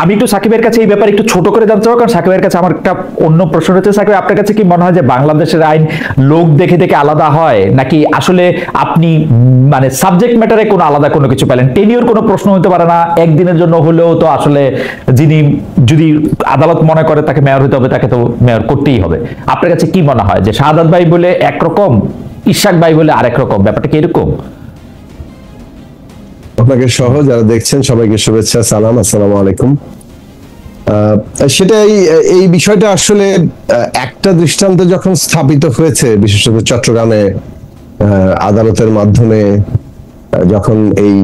আমি একটু সাকিবের কাছে এই ব্যাপারে একটু ছোট করে জানতে চাই, কারণ সাকিবের কাছে আমার একটা অন্য প্রশ্ন হচ্ছে, সাকিব আপনার কাছে কি মনে হয় যে বাংলাদেশের আইন লোক দেখে দেখে আলাদা হয়, নাকি আসলে আপনি মানে সাবজেক্ট ম্যাটারে কোনো আলাদা কোনো কিছু পেলেন? টেনিওর কোনো প্রশ্ন হতে পারে না, একদিনের জন্য হলেও তো আসলে যিনি যদি আদালত মনে করে তাকে মেয়র হতে হবে, তাকে তো মেয়র করতেই হবে। আপনার কাছে কি মনে হয় যে শাহাদাত ভাই বলে একরকম, ইশাক ভাই বলে আরেক রকম, ব্যাপারটা কি এরকম? আপনাকে সহ যারা দেখছেন সবাইকে শুভেচ্ছা, সালাম, আসসালামু আলাইকুম। সেটাই, এই বিষয়টা আসলে একটা দৃষ্টান্ত যখন স্থাপিত হয়েছে, বিশেষত চট্টগ্রামে আদালতের মাধ্যমে, যখন এই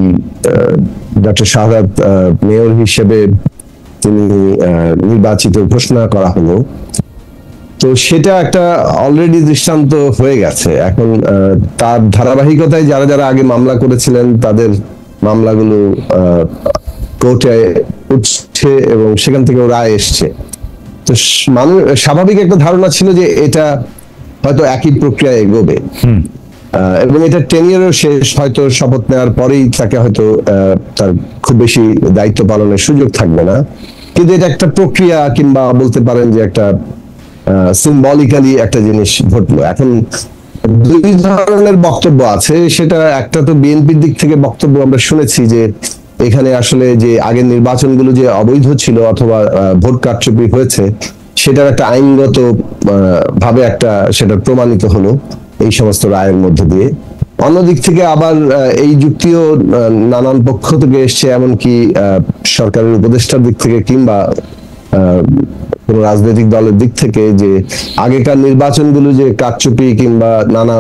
ডক্টর শাহাদাত মেয়র হিসেবে তিনি নির্বাচিত ঘোষণা করা হলো, তো সেটা একটা অলরেডি দৃষ্টান্ত হয়ে গেছে। এখন তার ধারাবাহিকতায় যারা যারা আগে মামলা করেছিলেন তাদের মামলাগুলো কোর্টে উঠছে এবং সেখান থেকে রায় এসছে। তো মানুষ স্বাভাবিক একটা ধারণা ছিল যে এটা হয়তো একই প্রক্রিয়া এগোবে, এবং এটা টেনিয়রও শেষ, হয়তো শপথ নেওয়ার পরেই তাকে হয়তো তার খুব বেশি দায়িত্ব পালনের সুযোগ থাকবে না। কিন্তু এটা একটা প্রক্রিয়া, কিংবা বলতে পারেন যে একটা সিম্বলিক্যালি একটা জিনিস ঘটলো। এখন দুই ধরনের বক্তব্য আছে, সেটা একটা তো বিএনপির দিক থেকে বক্তব্য আমরা শুনেছি যে এখানে আসলে যে আগের নির্বাচনগুলো যে অবৈধ ছিল অথবা ভোট কারচুপি হয়েছে, সেটার একটা আইনগত ভাবে একটা সেটা প্রমাণিত হলো এই সমস্ত রায়ের মধ্যে দিয়ে। অন্যদিক থেকে আবার এই যুক্তিও নানান পক্ষ থেকে এসছে, এমনকি সরকারের উপদেষ্টার দিক থেকে কিংবা কোন রাজনৈতিক দলের দিক থেকে, যে আগেকার নির্বাচনগুলো যে কারচুপি কিংবা নানা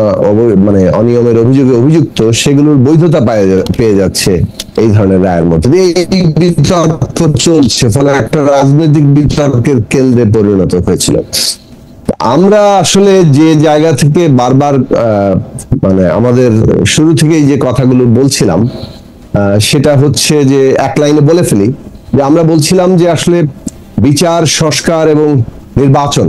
মানে অনিয়মের অভিযোগে অভিযুক্ত, সেগুলোর বৈধতা পেয়ে যাচ্ছে এই ধরনের রায়ের মধ্যে দিয়ে। এই বিতর্ক চলছে, ফলে একটা রাজনৈতিক বিতর্কের কেন্দ্রে পরিণত হয়েছিল। আমরা আসলে যে জায়গা থেকে বারবার মানে আমাদের শুরু থেকেই যে কথাগুলো বলছিলাম, সেটা হচ্ছে যে এক লাইনে বলে ফেলি, যে আমরা বলছিলাম যে আসলে বিচার, সংস্কার এবং নির্বাচন,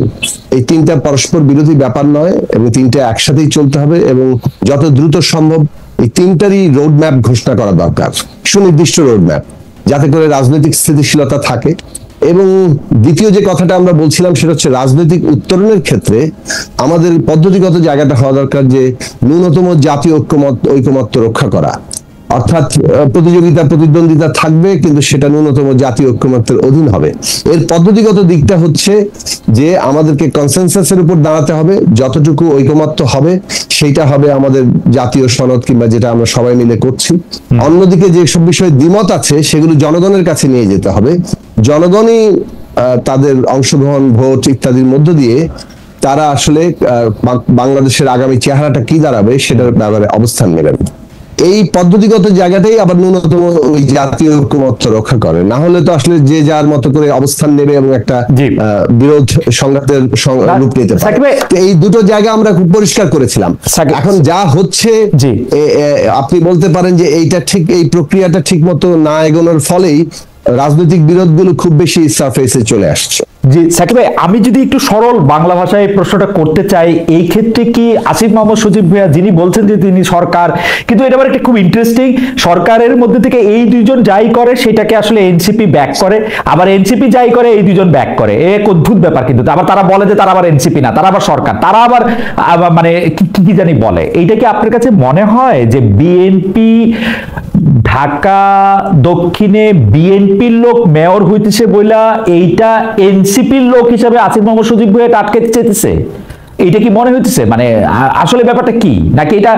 এই তিনটা পরস্পর বিরোধী ব্যাপার নয়, এবং তিনটা একসাথেই চলতে হবে, এবং যত দ্রুত সম্ভব এই তিনটারই রোডম্যাপ ঘোষণা করা দরকার, সুনির্দিষ্ট রোডম্যাপ, যাতে করে রাজনৈতিক স্থিতিশীলতা থাকে। এবং দ্বিতীয় যে কথাটা আমরা বলছিলাম সেটা হচ্ছে রাজনৈতিক উত্তরণের ক্ষেত্রে আমাদের পদ্ধতিগত জায়গাটা হওয়া দরকার, যে ন্যূনতম জাতীয় ঐকমত্য রক্ষা করা। অর্থাৎ প্রতিযোগিতা প্রতিদ্বন্দ্বিতা থাকবে, কিন্তু সেটা ন্যূনতম জাতীয় ঐকমত্যের অধীন হবে। এর পদ্ধতিগত দিকটা হচ্ছে যে আমাদেরকে কনসেনসাসের উপর দাঁড়াতে হবে, যতটুকু ঐকমত্য হবে সেইটা হবে আমাদের জাতীয় সনদ, কিংবা যেটা আমরা সবাই মিলে করছি। অন্যদিকে যে সব বিষয়ে দ্বিমত আছে সেগুলো জনগণের কাছে নিয়ে যেতে হবে। জনগণই তাদের অংশগ্রহণ, ভোট ইত্যাদির মধ্য দিয়ে তারা আসলে বাংলাদেশের আগামী চেহারাটা কি দাঁড়াবে সেটার ব্যাপারে অবস্থান নেবেন। এই পদ্ধতিগত জায়গাটাই আবার ন্যূনতম ওই জাতীয় ঐকমত্য রক্ষা করে, না হলে তো আসলে যে যার মতো করে অবস্থান নেবে এবং একটা বিরোধ সংঘাতের রূপ নিতে পারে। এই দুটো জায়গা আমরা খুব পরিষ্কার করেছিলাম। এখন যা হচ্ছে, আপনি বলতে পারেন যে এইটা ঠিক, এই প্রক্রিয়াটা ঠিক মতো না এগোনোর ফলেই রাজনৈতিক বিরোধগুলো খুব বেশি সারফেসে চলে আসছে। জি সাকিব ভাই, আমি যদি একটু সরল বাংলা ভাষায় প্রশ্নটা করতে চাই, এই ক্ষেত্রে কি আসিফ মোহাম্মদ সজীব ভাইয়া যিনি বলছেন যে তিনি সরকার, কিন্তু এটা একটা খুব ইন্টারেস্টিং, সরকারের মধ্যে থেকে এই দুইজন যাই করে সেটাকে আসলে এনসিপি ব্যাক করে, আবার এনসিপি যাই করে এই দুজন ব্যাক করে। এক অদ্ভুত ব্যাপার। কিন্তু আবার তারা বলে যে তারা আবার এনসিপি না, তারা আবার সরকার, তারা আবার মানে কি জানি বলে। এইটা কি আপনার কাছে মনে হয় যে বিএনপি ঢাকা দক্ষিণে বিএনপির লোক মেয়র হইতেছে বইলা এইটা এনসিপির লোক হিসাবে আসিফ মোহাম্মদ সজীব ভাইয়া আটকাতে চেয়েছে? এইটা কি মনে হইতেছে? মানে আসলে ব্যাপারটা কি? নাকি এটা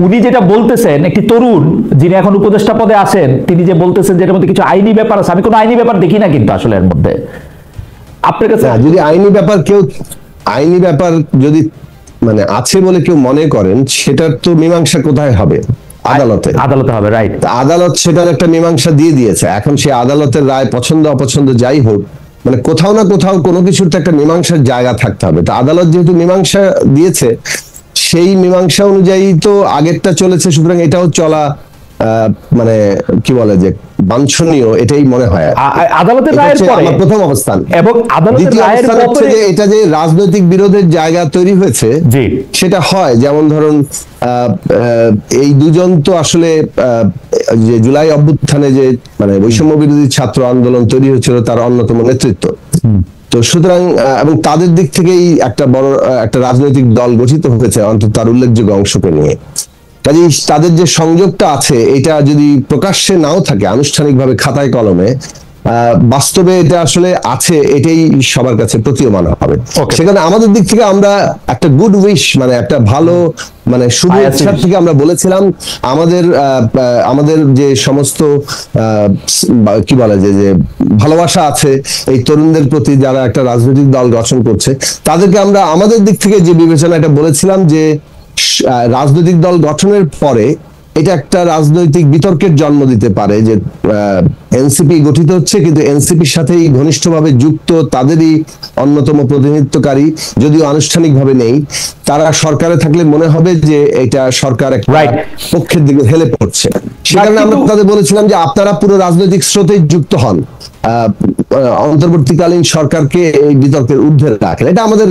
উনি যেটা বলতেছেন, একটি তরুণ যিনি এখন উপদেষ্টা পদে আছেন, তিনি যে বলতেছেন যে এর মধ্যে কিছু আইনি ব্যাপার আছে, আমি কোনো আইনি ব্যাপার দেখি না কিন্তু আসলে এর মধ্যে। আপনার কাছে যদি আইনি ব্যাপার যদি মানে আছে বলে কেউ মনে করেন, সেটার তো মীমাংসা কোথায় হবে? আদালতে হবে, রাইট? আদালত সেটার একটা মীমাংসা দিয়ে দিয়েছে। এখন সে আদালতের রায় পছন্দ অপছন্দ যাই হোক, মানে কোথাও না কোথাও কোনো কিছুর তো একটা মীমাংসার জায়গা থাকতে হবে। তো আদালত যেহেতু মীমাংসা দিয়েছে, সেই মীমাংসা অনুযায়ী তো আগেরটা চলেছে, সুতরাং এটাও চলা মানে কি বলে যে বাঞ্ছনীয়, এটাই মনে হয়। আদালতের রায়ের পরে আমার প্রথম অবস্থান, এবং আদালতের রায়ের পরে যে এটা যে রাজনৈতিক বিরোধের জায়গা তৈরি হয়েছে, সেটা হয়। যেমন ধরুন এই দুজন তো আসলে যে জুলাই অভ্যুত্থানে যে মানে বৈষম্য বিরোধী ছাত্র আন্দোলন তৈরি হয়েছিল তার অন্যতম নেতৃত্ব। তো সুতরাং এবং তাদের দিক থেকেই একটা বড় একটা রাজনৈতিক দল গঠিত হয়েছে, অন্তত তার উল্লেখযোগ্য অংশকে নিয়ে। কাজেই তাদের যে সংযোগটা আছে, এটা যদি প্রকাশ্যে নাও থাকে আনুষ্ঠানিকভাবে খাতায় কলমে, বাস্তবে এটা আসলে আছে, এটাই সবার কাছে প্রতীয়মান হবে। সেখানে আমাদের দিক থেকে আমরা একটা গুড উইশ, মানে একটা ভালো মানে শুভেচ্ছা থেকে আমরা বলেছিলাম আমাদের যে সমস্ত কি বলে যে ভালোবাসা আছে এই তরুণদের প্রতি, যারা একটা রাজনৈতিক দল গঠন করছে, তাদেরকে আমরা আমাদের দিক থেকে যে বিবেচনা এটা বলেছিলাম যে রাজনৈতিক দল গঠনের পরে এটা একটা রাজনৈতিক বিতর্কের জন্ম দিতে পারে যে এনসিপি গঠিত হচ্ছে, কিন্তু এনসিপির সাথেই ঘনিষ্ঠভাবে যুক্ত তাদেরই অন্যতম প্রতিনিধিত্বকারী, যদিও আনুষ্ঠানিকভাবে নেই, তারা সরকারে থাকলে মনে হবে যে এটা সরকার একটা পক্ষের দিকে হেলে পড়ছে। সে কারণে আমরা তাদের বলেছিলাম যে আপনারা পুরো রাজনৈতিক স্রোতে যুক্ত হন, অন্তর্বর্তীকালীন সরকারকে এই বিতর্কের ঊর্ধ্বে রাখেন। এটা আমাদের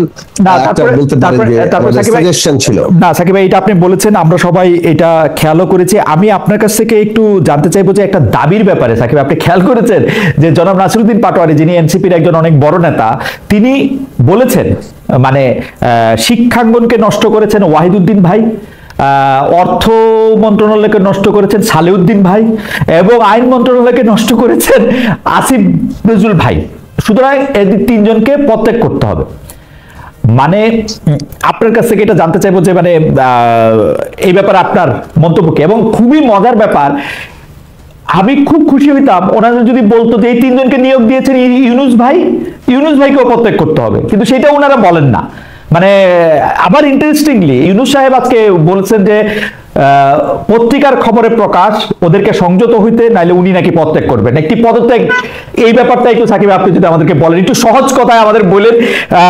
বলতে পারেন যে সাজেশন ছিল। না সাকিব ভাই, এটা আপনি বলেছেন, আমরা সবাই এটা খেয়ালও করেছি। আমি আপনার কাছ থেকে একটু জানতে চাইবো যে একটা দাবির ব্যাপারে। সাকিব, আপনি খেয়াল করেছেন যে জনাব নাসিরউদ্দিন পাটোয়ারি, যিনি এনসিপির একজন অনেক বড় নেতা, তিনি বলেছেন মানে শিক্ষাঙ্গনকে নষ্ট করেছেন ওয়াহিদুদ্দিন ভাই, অর্থ মন্ত্রণালয়কে নষ্ট করেছেন সালেউদ্দিন ভাই, এবং আইন মন্ত্রণালয়কে নষ্ট করেছেন আসিফ নজরুল ভাই। সুতরাং এদের তিনজনকে পদত্যাগ করতে হবে। মানে আপনার কাছ থেকে এটা জানতে চাইবো যে মানে এই ব্যাপারে আপনার মন্তব্য কি। এবং খুবই মজার ব্যাপার, আমি খুব খুশি হইতাম ওনারা যদি বলতো যে এই তিনজনকে নিয়োগ দিয়েছেন ইউনূস ভাইকেও পদত্যাগ করতে হবে, কিন্তু সেটা ওনারা বলেন না। মানে আবার ইন্টারেস্টিংলি ইউনূস সাহেব আজকে বলছেন যে পত্রিকার খবরে প্রকাশ, ওদেরকে সংযত হইতে, নাইলে উনি নাকি পদত্যাগ করবেন। একটি পদত্যাগ, এই ব্যাপারটা একটু সাকিব আপনি যদি আমাদেরকে বলেন, একটু সহজ কথায় আমাদের বলেন,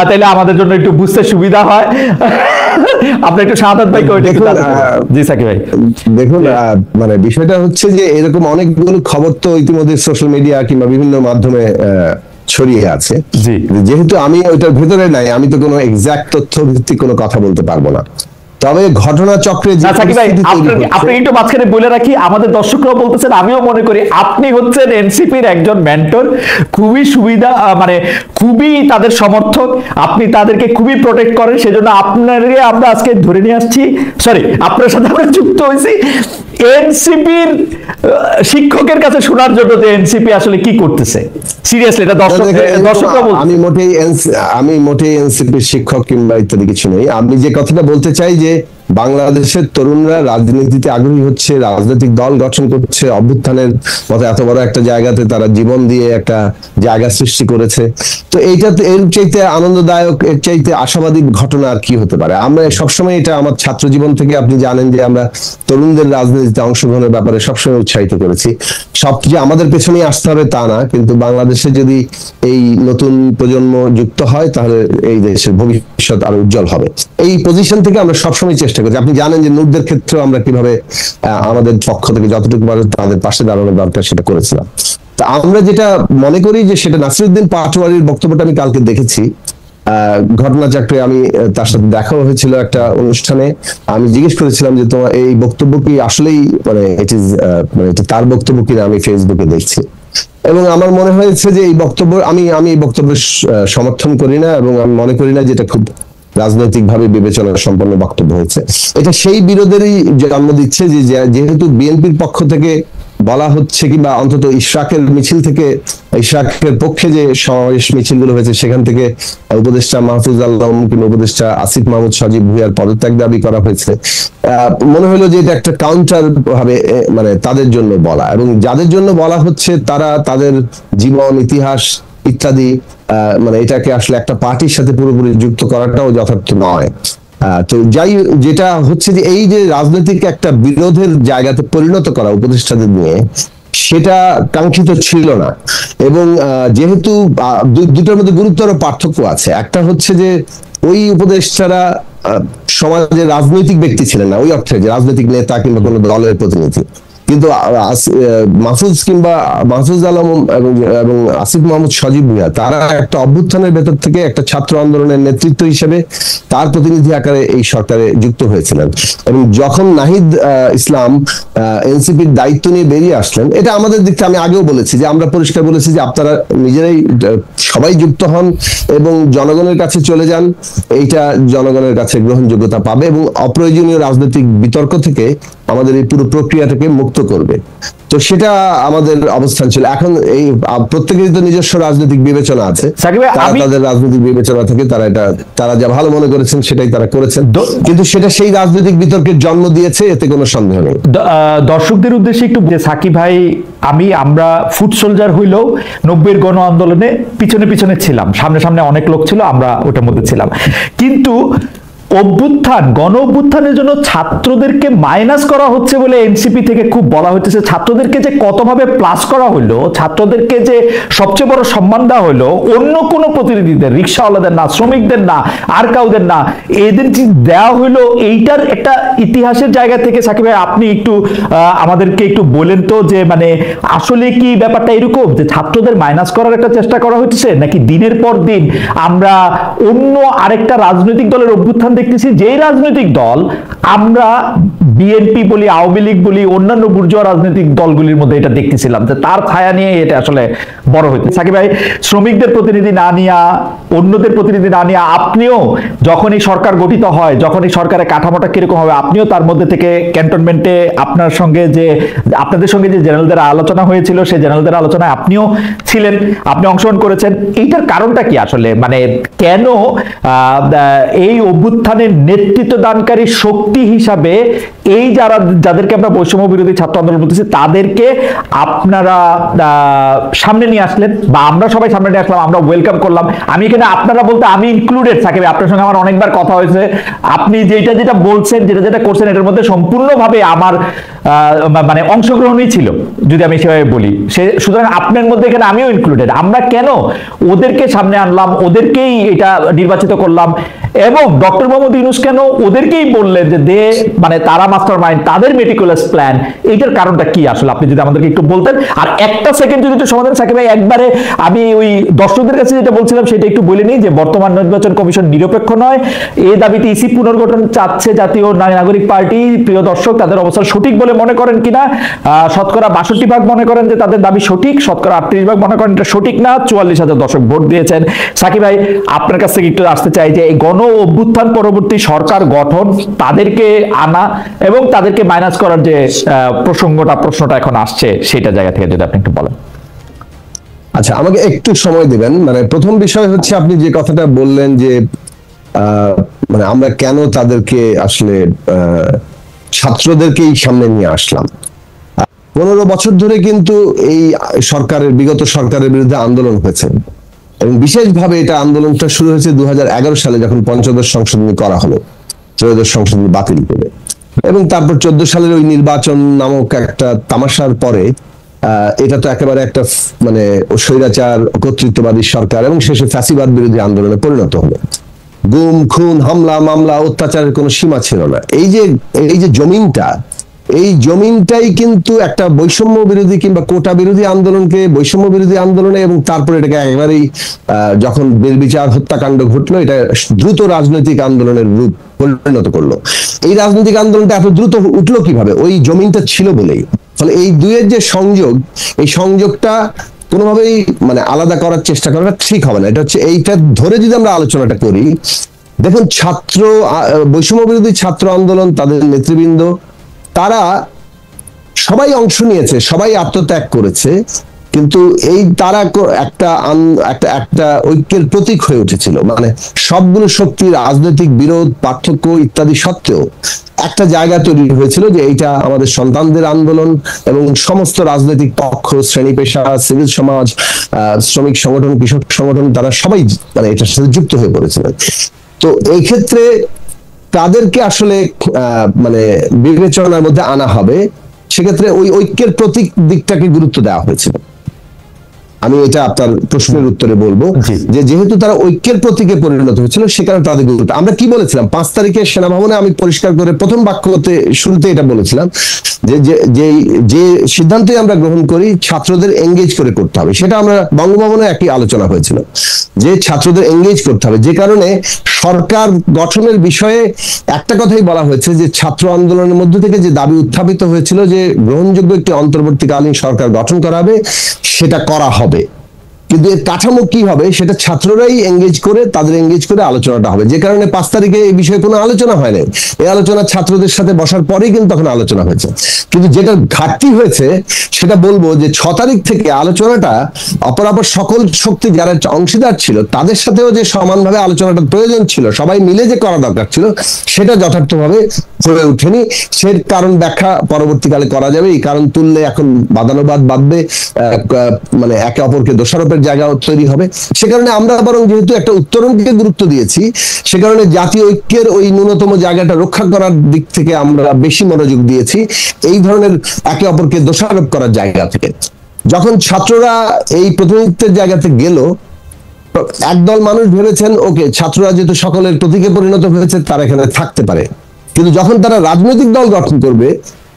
তাহলে আমাদের জন্য একটু বুঝতে সুবিধা হয়। আপনি একটু শাহাদাত ভাইকে জি সাকিব ভাই দেখুন, মানে বিষয়টা হচ্ছে যে এরকম অনেকগুলো খবর তো ইতিমধ্যে সোশ্যাল মিডিয়া কিংবা বিভিন্ন মাধ্যমে ছড়িয়ে আছে। যেহেতু আমি ওইটার ভেতরে নাই, আমি তো কোনো এক্সাক্ট তথ্য ভিত্তিক কোনো কথা বলতে পারবো না। তবে ঘটনা চক্রে আপনি একটু মাঝখানে বলে রাখি, আমাদের দর্শকরাও বলতেছেন, আমিও মনে করি আপনি হচ্ছেন এনসিপির একজন মেন্টর, খুবই সুবিধা মানে খুবই তাদের সমর্থক, আপনি তাদেরকে খুবই প্রোটেক্ট করেন, সেজন্য আপনাকে আমরা আজকে ধরে নিয়ে আসছি, সরি আপনার সাথে আমরা যুক্ত হয়েছি এনসিপির শিক্ষকের কাছে শোনার জন্য যে এনসিপি আসলে কি করতেছে। সিরিয়াসলি এটা দর্শকরা বলছে। আমি মোটেই এনসিপির শিক্ষক কিংবা ইত্যাদি কিছু নেই। আমি যে কথাটা বলতে চাই যে বাংলাদেশের তরুণরা রাজনীতিতে আগ্রহী হচ্ছে, রাজনৈতিক দল গঠন করছে, অভ্যুত্থানের মতো এত বড় একটা জায়গাতে তারা জীবন দিয়ে একটা জায়গা সৃষ্টি করেছে। তো এইটাতে এর চাইতে আনন্দদায়ক, এর চাইতে আশাবাদী ঘটনা আর কি হতে পারে। আমরা সবসময় এটা আমার ছাত্র জীবন থেকে আপনি জানেন যে আমরা তরুণদের রাজনীতিতে অংশগ্রহণের ব্যাপারে সবসময় উৎসাহিত করেছি। সবকিছু আমাদের পেছনেই আসতে হবে তা না, কিন্তু বাংলাদেশে যদি এই নতুন প্রজন্ম যুক্ত হয় তাহলে এই দেশের ভবিষ্যৎ আরো উজ্জ্বল হবে। এই পজিশন থেকে আমরা সবসময় চেষ্টা করি। আপনি জানেন যে নূরদের ক্ষেত্রেও আমরা কিভাবে আমাদের পক্ষ থেকে যতটুকু পারে তাদের পাশে দাঁড়ানো দরকার সেটা করেছিলাম। তা আমরা যেটা মনে করি যে সেটা নাসিরউদ্দিন পাটোয়ারির বক্তব্যটা আমি কালকে দেখেছি ঘটনাচক্রে, আমি তার সাথে দেখা হয়েছিল একটা অনুষ্ঠানে। আমি জিজ্ঞেস করেছিলাম যে তোমার এই বক্তব্য কি আসলেই মানে এটা তার বক্তব্য কিনা, আমি ফেসবুকে দেখছি। এবং আমার মনে হয়েছে যে এই বক্তব্য আমি এই বক্তব্যের সমর্থন করি না, এবং আমি মনে করি না যে এটা খুব রাজনৈতিকভাবে বিবেচনা সম্পন্ন বক্তব্য হয়েছে। এটা সেই বিরোধেরই জন্ম দিচ্ছে যে যেহেতু বিএনপির পক্ষ থেকে বলা হচ্ছে, কিংবা অন্তত ইশরাকের মিছিল থেকে, ইশরাকের পক্ষে যে সমাবেশ মিছিলগুলো হয়েছে সেখান থেকে উপদেষ্টা মাহফুজ আলম কিংবা উপদেষ্টা আসিফ মাহমুদ সজীব ভুঁইয়ার পদত্যাগ দাবি করা হয়েছে। মনে হলো যে এটা একটা কাউন্টার ভাবে মানে তাদের জন্য বলা, এবং যাদের জন্য বলা হচ্ছে তারা তাদের জীবন, ইতিহাস ইত্যাদি মানে এটাকে আসলে একটা পার্টির সাথে পুরোপুরি যুক্ত করাটাও যথার্থ নয়। তো যেটা হচ্ছে যে এই যে রাজনৈতিক একটা বিরোধের জায়গাতে পরিণত করা উপদেষ্টাদের নিয়ে, সেটা কাঙ্ক্ষিত ছিল না। এবং যেহেতু দুটোর মধ্যে গুরুতর পার্থক্য আছে, একটা হচ্ছে যে ওই উপদেষ্টারা সমাজের রাজনৈতিক ব্যক্তি ছিলেন না, ওই অর্থে যে রাজনৈতিক নেতা কিংবা কোনো দলের প্রতিনিধি। কিন্তু মাহফুজ কিংবা মাহফুজ আলম এবং আসিফ মাহমুদ সজীব ভুঁইয়া তারা একটা অভ্যুত্থানের ভেতর থেকে একটা ছাত্র আন্দোলনের নেতৃত্ব হিসেবে তার প্রতিনিধি আকারে এই সরকারে যুক্ত হয়েছিলেন। এবং যখন নাহিদ ইসলাম এনসিপির দায়িত্ব নিয়ে বেরিয়ে আসলেন, এটা আমাদের দিক থেকে আমি আগেও বলেছি যে আমরা পরিষ্কার বলেছি যে আপনারা নিজেরাই সবাই যুক্ত হন এবং জনগণের কাছে চলে যান, এইটা জনগণের কাছে গ্রহণযোগ্যতা পাবে এবং অপ্রয়োজনীয় রাজনৈতিক বিতর্ক থেকে আমাদের এই পুরো প্রক্রিয়াটাকে মুক্ত করবে। তো সেটা আমাদের অবস্থান ছিল। এখন এই প্রত্যেকেরই তো নিজস্ব রাজনৈতিক বিবেচনা আছে, তাদের রাজনৈতিক বিবেচনা থেকে তারা যা ভালো মনে করেছেন সেটাই তারা করেছেন, কিন্তু সেটা সেই রাজনৈতিক বিতর্কের জন্ম দিয়েছে, এতে কোনো সন্দেহ নেই। দর্শকদের উদ্দেশ্যে একটু যে সাকিব ভাই আমরা ফুট সোলজার হইলেও 90-এর গণ আন্দোলনে পিছনে পিছনে ছিলাম, সামনে সামনে অনেক লোক ছিল, আমরা ওটার মধ্যে ছিলাম, কিন্তু গণ অভ্যুত্থানের জন্য ছাত্রদেরকে মাইনাস করা হচ্ছে বলে এনসিপি থেকে খুব বলা হচ্ছে। ছাত্রদেরকে যে কতভাবে প্লাস করা হলো, ছাত্রদেরকে যে সবচেয়ে বড় সম্মান দেওয়া হলো, অন্য কোনো প্রতিনিধিদের, রিক্সাওয়ালাদের না, শ্রমিকদের না, আর কাউদের না, এদের যে দেওয়া হলো, এইটার একটা ইতিহাসের জায়গা থেকে সাকিব ভাই আপনি একটু আমাদেরকে একটু বলেন তো যে মানে আসলে কি ব্যাপারটা এরকম যে ছাত্রদের মাইনাস করার একটা চেষ্টা করা হচ্ছে, নাকি দিনের পর দিন আমরা অন্য আরেকটা রাজনৈতিক দলের অভ্যুত্থান দেখতেছি, যেই রাজনৈতিক দল আমরা বিএনপি বলি, আওয়ামী লীগ বলি, অন্যান্য বুর্জোয়া রাজনৈতিক দলগুলির মধ্যে এটা দেখতেছিলাম যে তার ছায়া নিয়ে এটা আসলে বড় হইতে। সাকিব ভাই, শ্রমিকদের প্রতিনিধি না নিয়া, অন্যদের প্রতিনিধি না নিয়া, আপনিও যখনই সরকার গঠিত হয়, যখনই সরকারের কাঠামোটা কিরকম হবে, আপনিও তার মধ্যে থেকে ক্যান্টনমেন্টে আপনাদের সঙ্গে যে জেনারেলদের আলোচনা হয়েছিল, সেই জেনারেলদের আলোচনায় আপনিও ছিলেন, আপনি অংশগ্রহণ করেছেন। এইটার কারণটা কি আসলে, মানে কেন এই অভ্যুত্থানের নেতৃত্ব দানকারী শক্তি হিসাবে এই যাদেরকে আমরা বৈষম্য বিরোধী ছাত্র আন্দোলন বলতেছি তাদেরকে আপনারা সামনে নিয়ে আসলেন, বা আমরা সবাই সামনে নিয়ে আসলাম, আমরা ওয়েলকাম করলাম। আমি এখানে আপনারা বলতে আমি ইনক্লুডেড, সাকিব আপনার সঙ্গে আমার অনেকবার কথা হয়েছে, আপনি যেটা বলছেন, যেটা করছেন, এটার মধ্যে সম্পূর্ণভাবে আমার মানে অংশগ্রহণই ছিল, যদি আমি সেভাবে বলি। সুতরাং আপনার মধ্যে এখানে আমিও ইনক্লুডেড। আমরা কেন ওদেরকে সামনে আনলাম, ওদেরকেই এটা নির্বাচিত করলাম, এবং ডক্টর মোহাম্মদ ইউনূস কেন ওদেরকেই বললেন যে মানে তারা মাস্টার মাইন্ড, তাদের মেটিকুলাস প্ল্যান, এইটার কারণটা কি আসলে আপনি যদি আমাদেরকে একটু বলতেন। আর একটা সেকেন্ড যদি একটু সমাধান সাকিব ভাই, একবারে আমি ওই দর্শকদের কাছে যেটা বলছিলাম সেটা একটু বলে নিই যে বর্তমান নির্বাচন কমিশন নিরপেক্ষ নয়, এই দাবিতে ইসি পুনর্গঠন চাচ্ছে জাতীয় নাগরিক পার্টি। প্রিয় দর্শক, তাদের অবস্থান সঠিক বলে মনে করেন কিনা? শতকরা 62% মনে করেন যে তাদের দাবি সঠিক, শতকরা 38% মনে করেন এটা সঠিক না। 44,000 দর্শক ভোট দিয়েছেন। সাকিব ভাই, আপনার কাছ থেকে একটু আসতে চাই যে এই গণ অভ্যুত্থান পরবর্তী সরকার গঠন, তাদেরকে আনা এবং তাদেরকে মাইনাস করার যে প্রশ্নটা এখন আসছে, সেটা জায়গা থেকে যদি আপনি একটু বলেন। আচ্ছা, আমাকে একটু সময় দিবেন। মানে প্রথম বিষয় হচ্ছে আপনি যে কথাটা বললেন যে মানে আমরা কেন তাদেরকে আসলে ছাত্রদেরকেই সামনে নিয়ে আসলাম। 15 বছর ধরে কিন্তু এই বিগত সরকারের বিরুদ্ধে আন্দোলন হয়েছে, এবং বিশেষভাবে এটা আন্দোলনটা শুরু হয়েছে 2011 সালে, যখন পঞ্চদশ সংশোধনী করা হলো, ত্রয়োদশ সংশোধনী বাতিল করে, এবং তারপর 14 সালের ওই নির্বাচন নামক একটা তামাশার পরে এটা তো একেবারে একটা মানে স্বৈরাচার কর্তৃত্ববাদী সরকার এবং শেষে ফ্যাসিবাদ বিরোধী আন্দোলনে পরিণত হলো। গুম, খুন, হামলা, মামলা, অত্যাচারের কোনো সীমা ছিল না। এই যে জমিনটাই কিন্তু একটা বৈষম্য বিরোধী কিংবা কোটা বিরোধী আন্দোলনকে বৈষম্য বিরোধী আন্দোলনে, এবং তারপরে এটাকে একেবারেই যখন নির্বিচার হত্যাকাণ্ড ঘটলো, এটা দ্রুত রাজনৈতিক আন্দোলনের রূপ পরিণত করলো। এই রাজনৈতিক আন্দোলনটা এত দ্রুত উঠলো কিভাবে? ওই জমিনটা ছিল বলেই। ফলে এই দুইয়ের যে সংযোগ, এই সংযোগটা কোনোভাবেই মানে আলাদা করার চেষ্টা করাটা ঠিক হবে না। এটা হচ্ছে এইটা ধরে যদি আমরা আলোচনাটা করি, দেখুন বৈষম্য বিরোধী ছাত্র আন্দোলন, তাদের নেতৃবৃন্দ, তারা সবাই অংশ নিয়েছে, সবাই আত্মত্যাগ করেছে, কিন্তু তারা একটা ঐক্যের প্রতীক হয়ে উঠেছিল। মানে সবগুলো শক্তির রাজনৈতিক বিরোধ, পার্থক্য ইত্যাদি সত্ত্বেও একটা জায়গা তৈরি হয়েছিল যে এইটা আমাদের সন্তানদের আন্দোলন, এবং সমস্ত রাজনৈতিক পক্ষ, শ্রেণী পেশা, সিভিল সমাজ, শ্রমিক সংগঠন, কৃষক সংগঠন, তারা সবাই মানে এটার সাথে যুক্ত হয়ে পড়েছিলেন। তো এই ক্ষেত্রে তাদেরকে আসলে মানে বিবেচনার মধ্যে আনা হবে, সেক্ষেত্রে ওই ঐক্যের প্রতীক দিকটাকে গুরুত্ব দেওয়া হয়েছিল। আমি এটা আপনার প্রশ্নের উত্তরে বলবো যে যেহেতু তারা ঐক্যের প্রতীকে পরিণত হয়েছিল সে কারণে তাদের গুরুত্ব। আমরা কি বলেছিলাম 5 তারিখে সেনাভবনে, আমি পরিষ্কার করে প্রথম বাক্যতে শুরুতে এটা বলেছিলাম যে যে সিদ্ধান্তই আমরা গ্রহণ করি ছাত্রদের এঙ্গেজ করে করতে হবে। সেটা আমরা বঙ্গভবনে একই আলোচনা হয়েছিল যে ছাত্রদের এঙ্গেজ করতে হবে, যে কারণে সরকার গঠনের বিষয়ে একটা কথাই বলা হয়েছে যে ছাত্র আন্দোলনের মধ্য থেকে যে দাবি উত্থাপিত হয়েছিল যে গ্রহণযোগ্য একটি অন্তর্বর্তীকালীন সরকার গঠন করা হবে, সেটা করা হবে। কিন্তু এর কাঠামো কি হবে সেটা ছাত্ররাই এঙ্গেজ করে, তাদের এঙ্গেজ করে আলোচনাটা হবে, যে কারণে 5 তারিখে এই বিষয়ে কোনো আলোচনা হয় নাই। এই আলোচনা ছাত্রদের সাথে বসার পরেই কিন্তু তখন আলোচনা হয়েছে। কিন্তু যেটা ঘাটতি হয়েছে সেটা বলবো যে 6 তারিখ থেকে আলোচনাটা অপরাপর সকল শক্তি যারা অংশীদার ছিল তাদের সাথেও যে সমানভাবে আলোচনাটা প্রয়োজন ছিল, সবাই মিলে যে করা দরকার ছিল, সেটা যথার্থভাবে হয়ে ওঠেনি। সে কারণ ব্যাখ্যা পরবর্তীকালে করা যাবে। এই কারণ তুললে এখন বাদানুবাদ বাঁধবে, মানে একে অপরকে দোষারোপের জায়গা তৈরি হবে। সে কারণে আমরা বরং যেহেতু একটা উত্তরণকে গুরুত্ব দিয়েছি, সে কারণে জাতীয় ঐক্যের ওই ন্যূনতম জায়গাটা রক্ষা করার দিক থেকে আমরা বেশি মনোযোগ দিয়েছি এই ধরনের একে অপরকে দোষারোপ করার জায়গা থেকে। যখন ছাত্ররা এই প্রতিনিধিত্বের জায়গাতে গেল, একদল মানুষ ভেবেছেন ওকে ছাত্ররা যেহেতু সকলের প্রতীকে পরিণত হয়েছে তারা এখানে থাকতে পারে, কিন্তু যখন তারা রাজনৈতিক দল গঠন করবে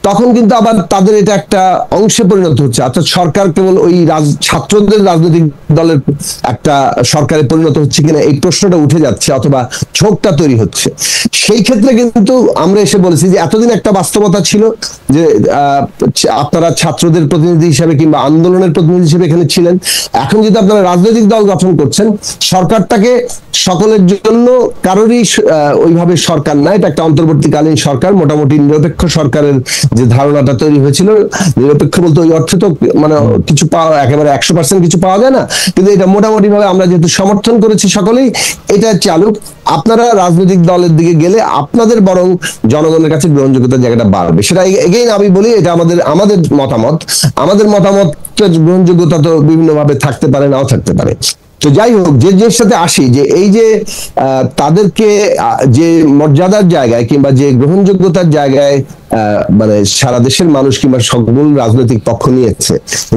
তখন কিন্তু আবার তাদের এটা একটা অংশে পরিণত হচ্ছে। অর্থাৎ সরকার কেবল ওই ছাত্রদের রাজনৈতিক দলের একটা সরকারে পরিণত হচ্ছে কিনা এই প্রশ্নটা উঠে যাচ্ছে, অথবা ঝোঁকটা তৈরি হচ্ছে। সেই ক্ষেত্রে কিন্তু আমরা এসে বলেছি যে এতদিন একটা বাস্তবতা ছিল যে আপনারা ছাত্রদের প্রতিনিধি হিসেবে কিংবা আন্দোলনের প্রতিনিধি হিসেবে এখানে ছিলেন। এখন যদি আপনারা রাজনৈতিক দল গঠন করছেন, সরকারটাকে সকলের জন্য কারোরই ওইভাবে সরকার না, এটা একটা অন্তর্বর্তীকালীন সরকার, মোটামুটি নিরপেক্ষ সরকারের যে ধারণাটা তৈরি হয়েছিল, নিরপেক্ষ বলতে ওই অর্থে তো মানে কিছু পাওয়া একেবারে 100% কিছু পাওয়া যায় না, কিন্তু এটা মোটামুটি ভাবে আমরা যেহেতু সমর্থন করেছি সকলেই, এটা চালুক। আপনারা রাজনৈতিক দলের দিকে গেলে আপনাদের বরং জনগণের কাছে গ্রহণযোগ্যতার জায়গাটা বাড়বে। সেটা এগেইন আমি বলি এটা আমাদের মতামত গ্রহণযোগ্যতা তো বিভিন্ন ভাবে থাকতে পারে, নাও থাকতে পারে। তো যাই হোক, যে সাথে আসি যে এই যে তাদেরকে যে মর্যাদার জায়গায় কিংবা যে গ্রহণযোগ্যতার জায়গায় মানে সারা দেশের মানুষ কিংবা সকল রাজনৈতিক পক্ষ নিয়েছে,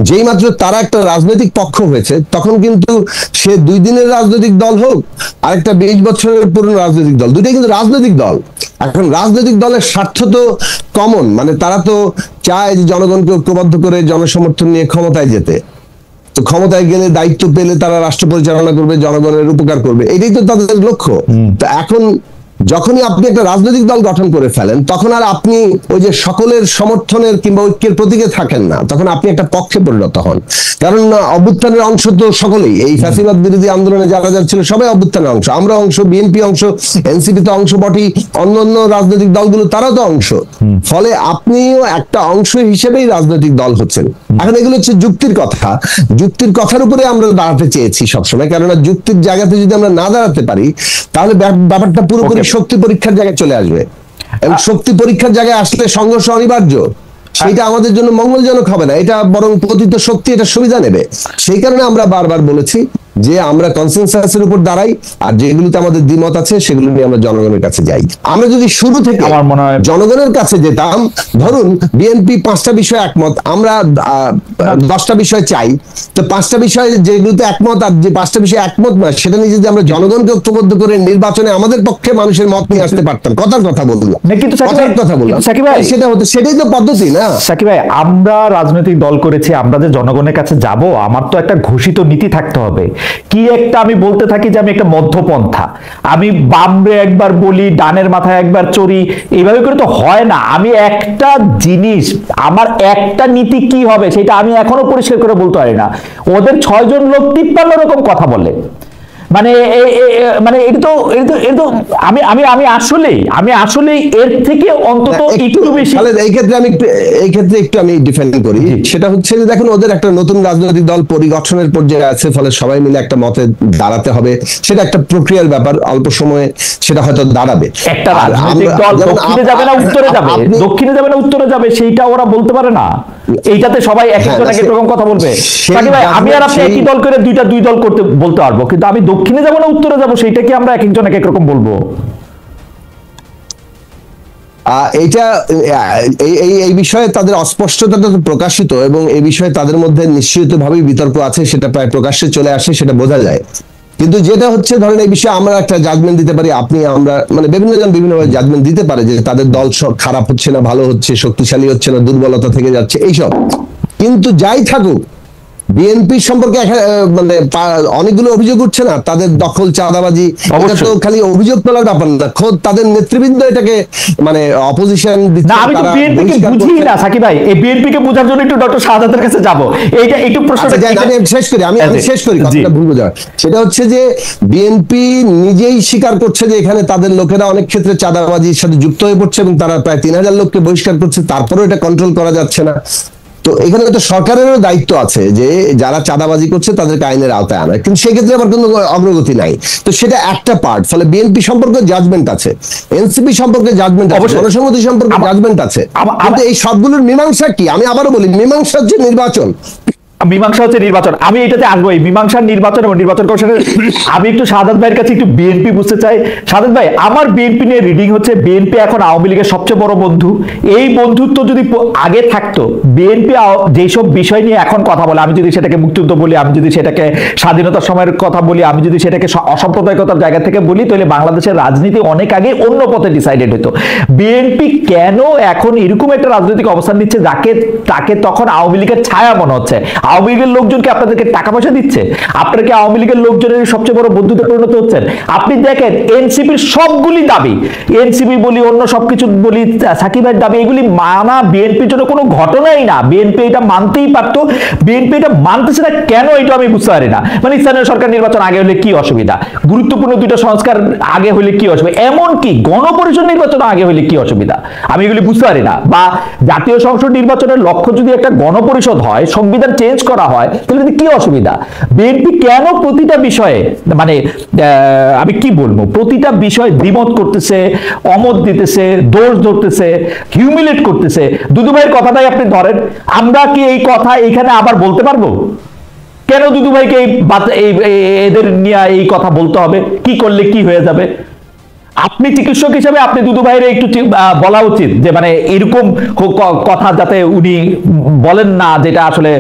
যেই মাত্র তারা একটা রাজনৈতিক পক্ষ হয়েছে তখন কিন্তু সে 2 দিনের রাজনৈতিক দল হোক আর একটা 20 বছরের পুরনো রাজনৈতিক দল, দুইটাই কিন্তু রাজনৈতিক দল। এখন রাজনৈতিক দলের স্বার্থ তো কমন, মানে তারা তো চায় যে জনগণকে ঐক্যবদ্ধ করে জনসমর্থন নিয়ে ক্ষমতায় যেতে। তো ক্ষমতায় গেলে দায়িত্ব পেলে তারা রাষ্ট্র পরিচালনা করবে, জনগণের উপকার করবে, এটাই তো তাদের লক্ষ্য। তো এখন যখনই আপনি একটা রাজনৈতিক দল গঠন করে ফেলেন তখন আর আপনি ওই যে সকলের সমর্থনের কিংবা ঐক্যের প্রতীকে থাকেন না, তখন আপনি একটা পক্ষে পরিণত হন। কারণ অভ্যুত্থানের অংশ তো সকলেই, এই ফ্যাসিবাদ বিরোধী আন্দোলনে যারা ছিল সবাই অভ্যুত্থানের অংশ, আমরা অংশ, বিএনপি অংশ, এনসিপি তো অংশ বটেই, অন্যান্য রাজনৈতিক দলগুলো তারাও তো অংশ। ফলে আপনিও একটা অংশ হিসেবেই রাজনৈতিক দল হচ্ছেন। এখন এগুলো হচ্ছে যুক্তির কথা, যুক্তির কথার উপরে আমরা দাঁড়াতে চেয়েছি সবসময়, কেননা যুক্তির জায়গাতে যদি আমরা না দাঁড়াতে পারি তাহলে ব্যাপারটা পুরোপুরি শক্তি পরীক্ষার জায়গায় চলে আসবে, এবং শক্তি পরীক্ষার জায়গায় আসলে সংঘর্ষ অনিবার্য। সেটা আমাদের জন্য মঙ্গলজনক হবে না, এটা বরং পতিত শক্তি এটা সুবিধা নেবে। সেই কারণে আমরা বারবার বলেছি যে আমরা কনসেনসাসের উপর দাঁড়াই, আর যেগুলোতে আমাদের দ্বিমত আছে সেগুলো নিয়ে আমরা জনগণের কাছে যাই। আমরা যদি শুরু থেকে আমার মনে হয় জনগণের কাছে যেতাম, ধরুন বিএনপি 5টা বিষয় একমত, আমরা 10টা বিষয় চাই, তো 5টা বিষয় যেগুলোতে একমত আর যে 5টা বিষয় একমত নয় সেটা নিয়ে যদি আমরা জনগণকে ঐক্যবদ্ধ করে নির্বাচনে আমাদের পক্ষে মানুষের মত নিয়ে আসতে পারতাম, কথার কথা বললাম, সেটা হতো, সেটাই তো পদ্ধতি না। সাকিব ভাই, আমরা রাজনৈতিক দল করেছি, আমরা যে জনগণের কাছে যাব, আমার তো একটা ঘোষিত নীতি থাকতে হবে। কি একটা আমি বলতে থাকি যে আমি একটা মধ্যপন্থা, আমি বামরে একবার বলি, ডানের মাথায় একবার চড়ি, এইভাবে করে তো হয় না। আমি একটা জিনিস, আমার একটা নীতি কি হবে সেটা আমি এখনো পরিষ্কার করে বলতে পারি না। ওদের 6 জন লোক 53 রকম কথা বলে, মানে এটা তো আমি আসলে এর থেকে অন্তত একটু বেশি। এই ক্ষেত্রে একটু আমি ডিফেন্ড করি, সেটা হচ্ছে যে দেখুন ওদের একটা নতুন রাজনৈতিক দল পরিগঠনের পর্যায়ে আছে, ফলে সবাই মিলে একটা মতে দাঁড়াতে হবে, সেটা একটা প্রক্রিয়ার ব্যাপার, অল্প সময়ে সেটা হয়তো দাঁড়াবে। একটা রাজনৈতিক দল দক্ষিণে যাবে না উত্তরে যাবে, দক্ষিণে যাবে না উত্তরে যাবে, সেইটা ওরা বলতে পারে না। এইটাতে সবাই এক রকম কথা বলবে। আমি আর আপনি একই দল করে দুই দল করতে বলতে পারবো, কিন্তু আমি দক্ষিণে যাবো না উত্তরে যাবো সেইটা কি আমরা এক একজন এক এক রকম বলবো? এইটা এই বিষয়ে তাদের অস্পষ্টতা তো প্রকাশিত, এবং এই বিষয়ে তাদের মধ্যে নিশ্চিতভাবেই বিতর্ক আছে, সেটা প্রায় প্রকাশ্যে চলে আসে, সেটা বোঝা যায়। কিন্তু যেটা হচ্ছে, ধরেন এই বিষয়ে আমরা একটা জাজমেন্ট দিতে পারি, আপনি আমরা মানে বিভিন্ন জন বিভিন্নভাবে জাজমেন্ট দিতে পারে যে তাদের দল খারাপ হচ্ছে না ভালো হচ্ছে, শক্তিশালী হচ্ছে না দুর্বলতা থেকে যাচ্ছে, এইসব। কিন্তু যাই থাকুক, বিএনপি সম্পর্কে মানে অনেকগুলো অভিযোগ উঠছে না, তাদের দখল, চাঁদাবাজি। এটা তো খালি অভিযোগ তোলার ব্যাপার না, খোদ তাদের নেতৃবৃন্দ এটাকে মানে অপোজিশন না, আমি তো বিএনপি কে বুঝি না সাকিব ভাই, এই বিএনপি কে বোঝার জন্য একটু ডক্টর শাহাদাতের কাছে যাব। এইটা একটু প্রশ্নটা আমি শেষ করি, আমি শেষ করি কথাটা ভুল বোঝা। সেটা হচ্ছে যে বিএনপি নিজেই স্বীকার করছে যে এখানে তাদের লোকেরা অনেক ক্ষেত্রে চাঁদাবাজির সাথে যুক্ত হয়ে পড়ছে, এবং তারা প্রায় 3000 লোককে বহিষ্কার করছে, তারপরেও এটা কন্ট্রোল করা যাচ্ছে না। তো এখানে তো সরকারেরও দায়িত্ব আছে যে যারা চাঁদাবাজি করছে তাদেরকে আইনের আওতায় আনা, কিন্তু সেক্ষেত্রে আবার কোনো অগ্রগতি নাই। তো সেটা একটা পার্ট। ফলে বিএনপি সম্পর্কে জাজমেন্ট আছে, এনসিপি সম্পর্কে জাজমেন্ট আছে, জনসংহতি সম্পর্কে জাজমেন্ট আছে, কিন্তু এই সবগুলোর মীমাংসা কি? আমি আবারও বলি, মীমাংসা হচ্ছে নির্বাচন। মীমাংসা হচ্ছে নির্বাচন। আমি এটাতে আসবো, এই মীমাংসার নির্বাচন এবং নির্বাচন কমিশনের। আমি একটু শাহাদাত ভাইয়ের কাছে একটু বিএনপি বুঝতে চাই। শাহাদাত ভাই, আমার বিএনপি নিয়ে রিডিং হচ্ছে বিএনপি এখন আওয়ামী লীগের সবচেয়ে বড় বন্ধু। এই বন্ধুত্ব যদি আগে থাকতো, বিএনপি যেসব বিষয় নিয়ে এখন কথা বলে, আমি যদি সেটাকে মুক্তিযুদ্ধ বলি, আমি যদি সেটাকে স্বাধীনতার সময়ের কথা বলি, আমি যদি সেটাকে অসাম্প্রদায়িকতার জায়গা থেকে বলি, তাহলে বাংলাদেশের রাজনীতি অনেক আগে অন্য পথে ডিসাইডেড হতো। বিএনপি কেন এখন এরকম একটা রাজনৈতিক অবস্থান নিচ্ছে তাকে তখন আওয়ামী লীগের ছায়া মনে হচ্ছে? আওয়ামী লীগের লোকজনকে আপনাদেরকে টাকা পয়সা দিচ্ছে? আপনারা কি আওয়ামী লীগের লোকজনের সবচেয়ে বড় বন্ধুতে পরিণত হচ্ছেন? আপনি দেখেন এনসিপির সবগুলি দাবি, এনসিপি বলি, অন্য সবকিছু বলি, সাকিবের দাবি, এগুলি মানা বিএনপির জন্য কোনো ঘটনাই না। বিএনপি এটা মানতেই পারতো, বিএনপি এটা মানতেছে না কেন, এটা আমি বুঝতে পারি না। মানে স্থানীয় সরকার নির্বাচন আগে হলে কি অসুবিধা, গুরুত্বপূর্ণ দুটো সংস্কার আগে হলে কি অসুবিধা, এমনকি গণপরিষদ নির্বাচন আগে হলে কি অসুবিধা, আমি এগুলি বুঝতে পারি না। বা জাতীয় সংসদ নির্বাচনের লক্ষ্য যদি একটা গণপরিষদ হয়, সংবিধান চেঞ্জ করা হয়, তাহলে কি অসুবিধা? বিএনপি কেন প্রতিটা বিষয়ে, মানে আমি কি বলবো, প্রতিটা বিষয় দ্বিমত করতেছে, অমত দিতেছে, দোষ ধরতেছে, হিউমিলেট করতেছে? দুদু ভাইয়ের কথাটাই আপনি ধরেন, আমরা কি এই কথা এইখানে আবার বলতে পারবো? কেন দুদু ভাইকে এদের নিয়ে এই কথা বলতে হবে? কি করলে কি হয়ে যাবে? আপনি চিকিৎসক হিসেবে আপনি দুদু ভাইয়ের একটু বলা উচিত যে মানে এরকম কথা যাতে উনি বলেন না, যেটা আসলে